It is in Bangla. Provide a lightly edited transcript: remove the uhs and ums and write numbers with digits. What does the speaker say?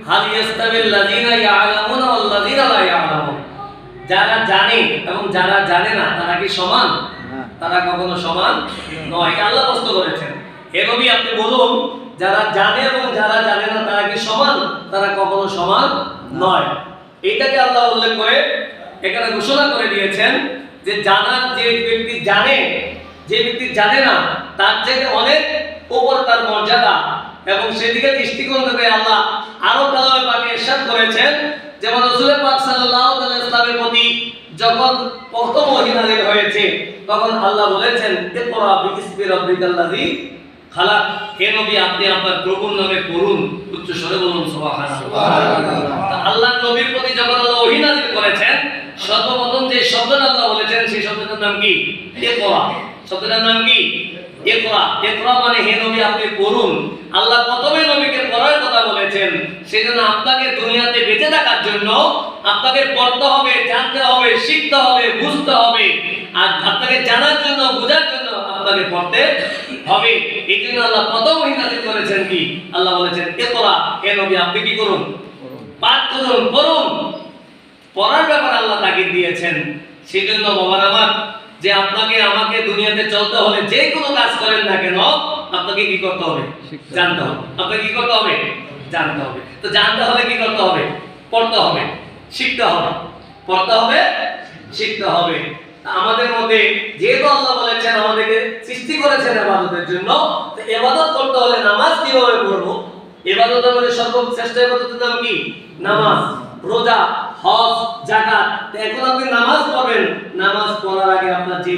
হাল ইয়াস্তাবিল লাযিনা ইয়ালামুনা ওয়াল লাযিনা লা ইয়ালামুন, যারা জানে এবং যারা জানে না তারা কি সমান? তারা কখনো সমান নয়। আল্লাহ প্রশ্ন করেছেন, হে নবী আপনি বলুন যারা জানে এবং যারা জানে না তারা কি সমান? তারা কখনো সমান নয়। এইটাকে আল্লাহ উল্লেখ করে এখানে ঘোষণা করে দিয়েছেন যে জানার যে ব্যক্তি জানে, যে ব্যক্তি জানে না তার চেয়ে অনেক উপর তার মর্যাদা। এবং সেদিকে দৃষ্টিকোণ থেকে আল্লাহ আরো কালামে পাকে ইরশাদ করেছেন, যেমন রাসূল পাক সাল্লাল্লাহু আলাইহি ওয়াসাল্লামের প্রতি যখন প্রথম ওহী নাযিল হয়েছে তখন আল্লাহ বলেছেন, ইকরা বিইসমি রাব্বিকাল্লাযী খালাক, হে নবী আপনি আপনার প্রভুর নামে পড়ুন। উচ্চ স্বরে বলুন সুবহানাল্লাহ। আল্লাহ নবীর প্রতি যখন আল্লাহ ওহী নাযিল করেছেন সর্বপ্রথম যে শব্দটা আল্লাহ বলেছেন সেই শব্দটার নাম কি? ইকরা। শব্দটার নাম কি? ইকরা। ইকরা মানে হে নবী আপনি পড়ুন। আল্লাহ প্রথমে নবীকে পড়ার কথা বলেছেন, সেজন্য আপনাকে দুনিয়াতে বেঁচে থাকার জন্য আপনাকে পড়তে হবে, জানতে হবে, শিখতে হবে, বুঝতে হবে। আর আপনাকে জানার জন্য, বোঝার জন্য আপনাকে পড়তে হবে। এই জন্য আল্লাহ প্রথম ওহী নাযিল করেছেন কি? আল্লাহ বলেছেন ইকরা, হে নবী আপনি কি করুন? পাঠ করুন, পড়ুন। পড়ার ব্যাপারে আল্লাহ তাগিদ দিয়েছেন। সেজন্য বাবার আমার, যে আপনাকে আমাকে দুনিয়াতে চলতে হলে যে কোনো কাজ করেন না কেন আপনাকে কি করতে হবে? জানতে হবে। আপনাকে কি করতে হবে? জানতে হবে। তো জানতে হলে কি করতে হবে? পড়তে হবে, শিখতে হবে। পড়তে হবে, শিখতে হবে। আমাদের মধ্যে যেহেতু আল্লাহ বলেছেন আমাদেরকে সৃষ্টি করেছেন ইবাদতের জন্য, তো ইবাদত করতে হলে নামাজ কিভাবে পড়বো? ইবাদতের মধ্যে সর্বশ্রেষ্ঠ ইবাদতের নাম কি? নামাজ, রোজা, হজ, যাকাত। এখন আপনি নামাজ পড়বেন, নামাজ পড়ার আগে আপনার যে